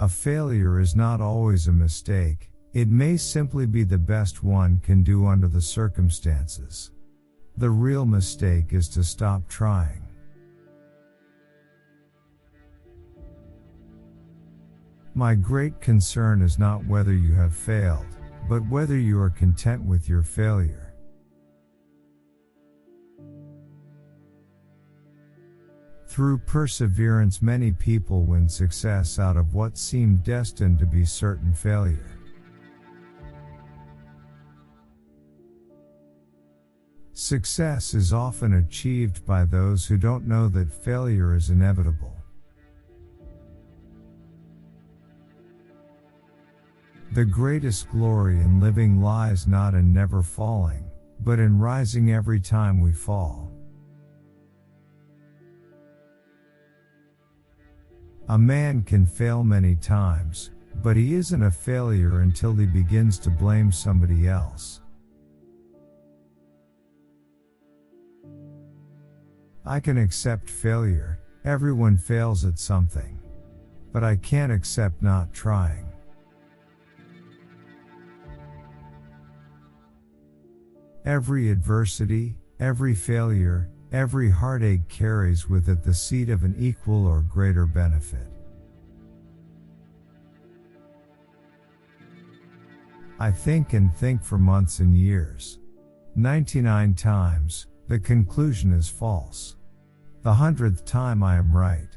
A failure is not always a mistake, it may simply be the best one can do under the circumstances. The real mistake is to stop trying. My great concern is not whether you have failed, but whether you are content with your failure. Through perseverance, many people win success out of what seemed destined to be certain failure. Success is often achieved by those who don't know that failure is inevitable. The greatest glory in living lies not in never falling, but in rising every time we fall. A man can fail many times, but he isn't a failure until he begins to blame somebody else. I can accept failure, everyone fails at something. But I can't accept not trying. Every adversity, every failure, every heartache carries with it the seed of an equal or greater benefit. I think and think for months and years. 99 times, the conclusion is false. The 100th time I am right.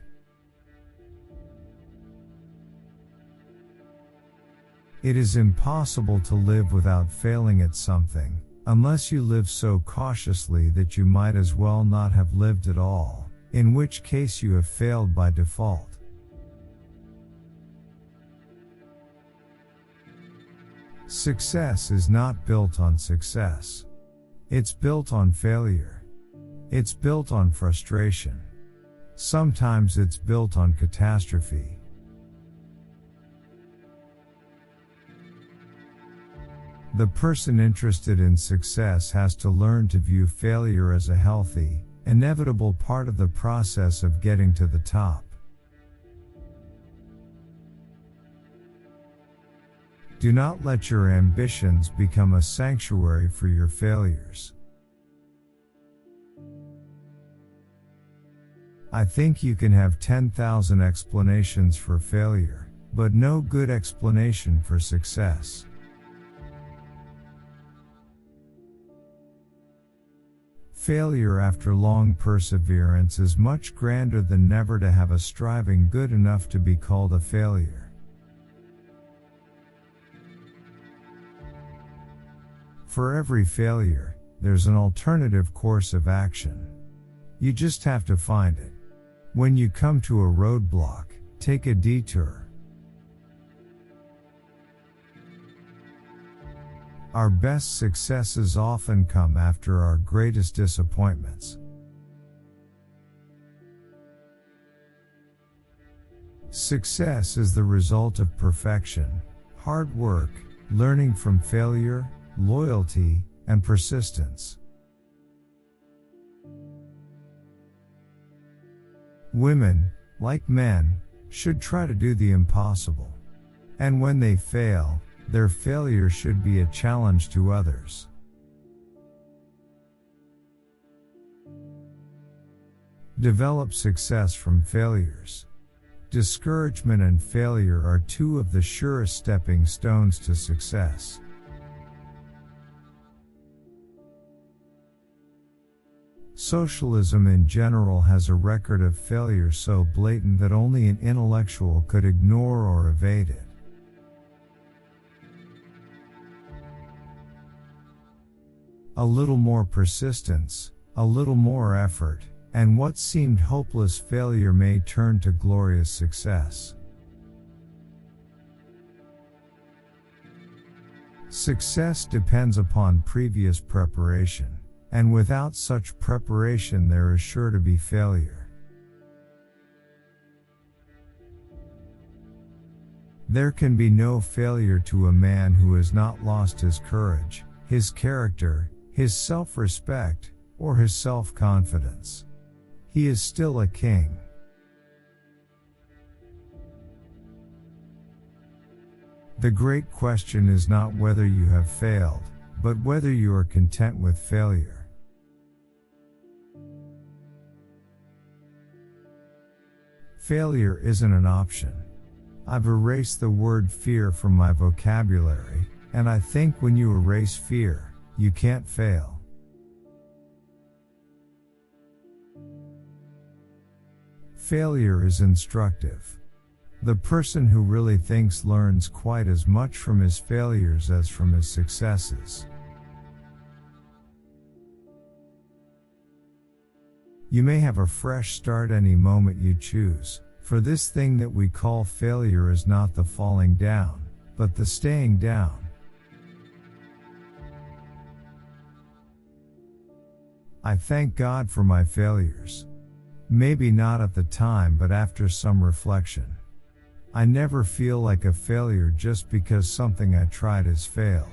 It is impossible to live without failing at something, unless you live so cautiously that you might as well not have lived at all, in which case you have failed by default. Success is not built on success. It's built on failure. It's built on frustration. Sometimes it's built on catastrophe. The person interested in success has to learn to view failure as a healthy, inevitable part of the process of getting to the top. Do not let your ambitions become a sanctuary for your failures. I think you can have 10,000 explanations for failure, but no good explanation for success. Failure after long perseverance is much grander than never to have a striving good enough to be called a failure. For every failure, there's an alternative course of action. You just have to find it. When you come to a roadblock, take a detour. Our best successes often come after our greatest disappointments. Success is the result of perfection, hard work, learning from failure, loyalty, and persistence. Women, like men, should try to do the impossible. And when they fail, their failure should be a challenge to others. Develop success from failures. Discouragement and failure are two of the surest stepping stones to success. Socialism in general has a record of failure so blatant that only an intellectual could ignore or evade it. A little more persistence, a little more effort, and what seemed hopeless failure may turn to glorious success. Success depends upon previous preparation, and without such preparation there is sure to be failure. There can be no failure to a man who has not lost his courage, his character, his self-respect, or his self-confidence. He is still a king. The great question is not whether you have failed, but whether you are content with failure. Failure isn't an option. I've erased the word fear from my vocabulary, and I think when you erase fear, you can't fail. Failure is instructive. The person who really thinks learns quite as much from his failures as from his successes. You may have a fresh start any moment you choose, for this thing that we call failure is not the falling down, but the staying down. I thank God for my failures. Maybe not at the time, but after some reflection. I never feel like a failure just because something I tried has failed.